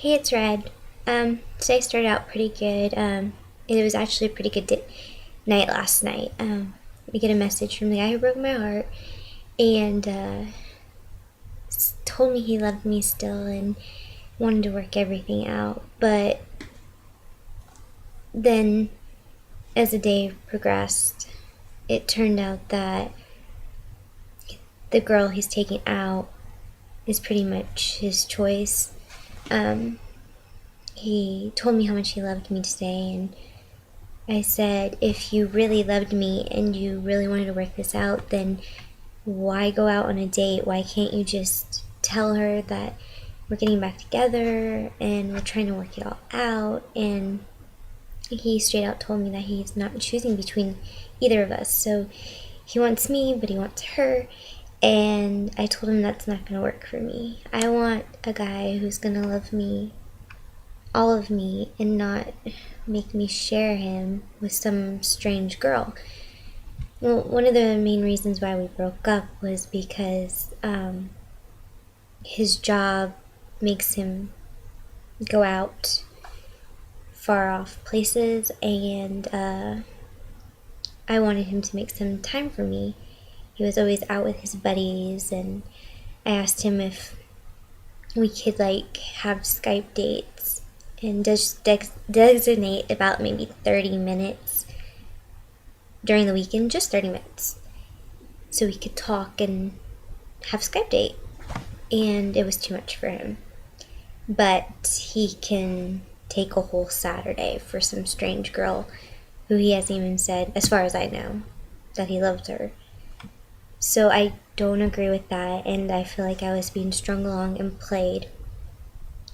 Hey, it's Red. Today started out pretty good. It was actually a pretty good night last night. I get a message from the guy who broke my heart and told me he loved me still and wanted to work everything out. But then, as the day progressed, it turned out that the girl he's taking out is pretty much his choice. He told me how much he loved me today, and I said, if you really loved me and you really wanted to work this out, then why go out on a date? Why can't you just tell her that we're getting back together and we're trying to work it all out? And he straight out told me that he's not choosing between either of us. So he wants me, but he wants her. And I told him that's not going to work for me. I want a guy who's going to love me, all of me, and not make me share him with some strange girl. Well, one of the main reasons why we broke up was because his job makes him go out far off places, and I wanted him to make some time for me. He was always out with his buddies, and I asked him if we could have Skype dates and just designate about maybe 30 minutes during the weekend, just 30 minutes, so we could talk and have Skype date. And it was too much for him. But he can take a whole Saturday for some strange girl who he hasn't even said, as far as I know, that he loves her. So I don't agree with that, and I feel like I was being strung along and played.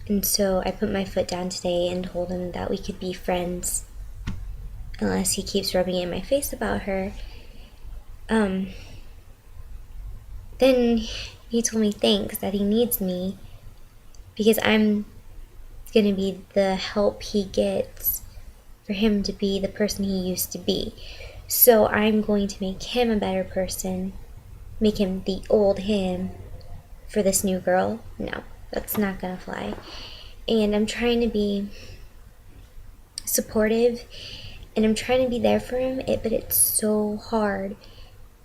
And so I put my foot down today and told him that we could be friends unless he keeps rubbing it in my face about her. Then he told me thanks, that he needs me because I'm gonna be the help he gets for him to be the person he used to be. So I'm going to make him a better person, make him the old him for this new girl. No, that's not gonna fly. And I'm trying to be supportive and I'm trying to be there for him, but it's so hard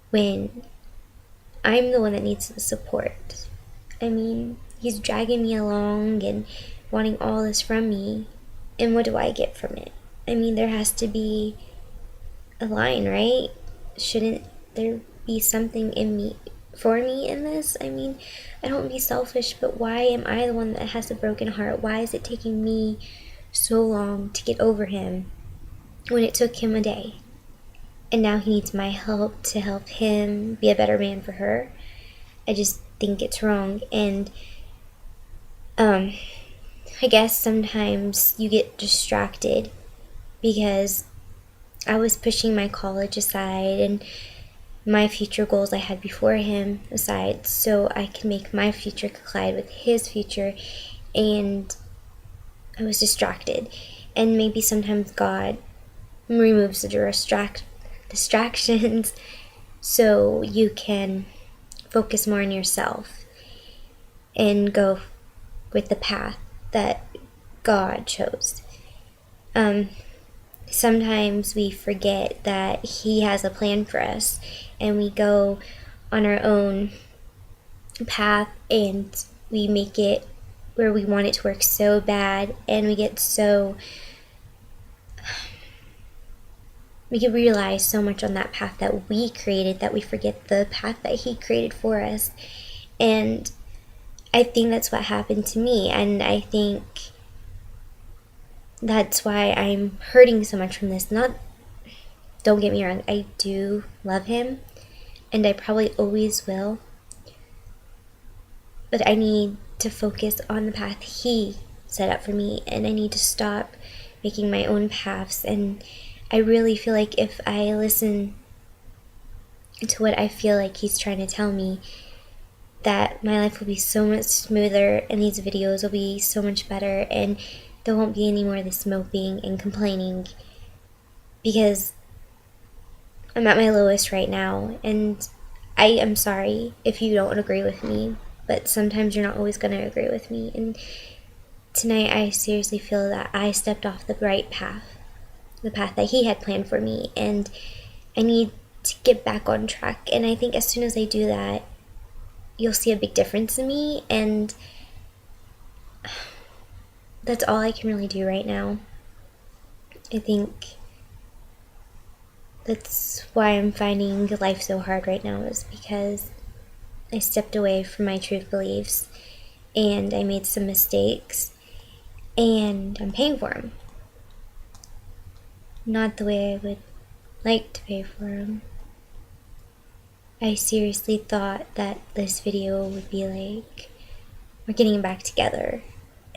when I'm the one that needs the support. I mean, he's dragging me along and wanting all this from me, and what do I get from it? I mean, there has to be a line, right? Shouldn't there be something in me for me in this? I mean, I don't want to be selfish, but why am I the one that has a broken heart? Why is it taking me so long to get over him when it took him a day? And now he needs my help to help him be a better man for her. I just think it's wrong. And I guess sometimes you get distracted because I was pushing my college aside and my future goals I had before him aside so I could make my future collide with his future, and I was distracted. And maybe sometimes God removes the distractions so you can focus more on yourself and go with the path that God chose. Sometimes we forget that he has a plan for us and we go on our own path and we make it where we want it to work so bad, and we can realize so much on that path that we created that we forget the path that he created for us. And I think that's what happened to me, and I think that's why I'm hurting so much from this. Don't get me wrong, I do love him, and I probably always will, but I need to focus on the path he set up for me, and I need to stop making my own paths. And I really feel like if I listen to what I feel like he's trying to tell me, that my life will be so much smoother and these videos will be so much better, and there won't be any more of this moping and complaining, because I'm at my lowest right now. And I am sorry if you don't agree with me, but sometimes you're not always going to agree with me. And tonight I seriously feel that I stepped off the right path, the path that he had planned for me, and I need to get back on track. And I think as soon as I do that, you'll see a big difference in me, and that's all I can really do right now. I think that's why I'm finding life so hard right now, is because I stepped away from my truth beliefs and I made some mistakes, and I'm paying for them. Not the way I would like to pay for them. I seriously thought that this video would be like, we're getting back together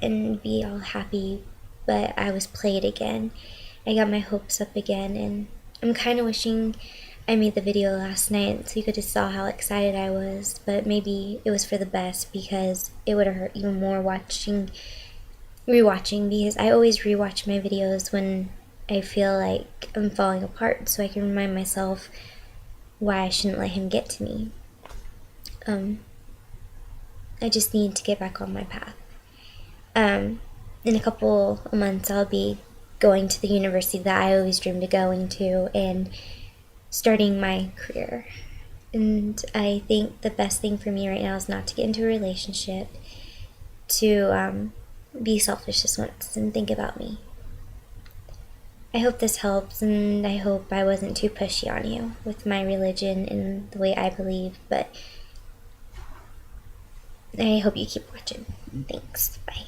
and be all happy, but I was played again. I got my hopes up again, and I'm kind of wishing I made the video last night so you could have saw how excited I was, but maybe it was for the best, because it would have hurt even more rewatching, because I always rewatch my videos when I feel like I'm falling apart, so I can remind myself why I shouldn't let him get to me. I just need to get back on my path. In a couple of months, I'll be going to the university that I always dreamed of going to and starting my career. And I think the best thing for me right now is not to get into a relationship, to be selfish this once and think about me. I hope this helps, and I hope I wasn't too pushy on you with my religion and the way I believe, but I hope you keep watching. Thanks. Bye.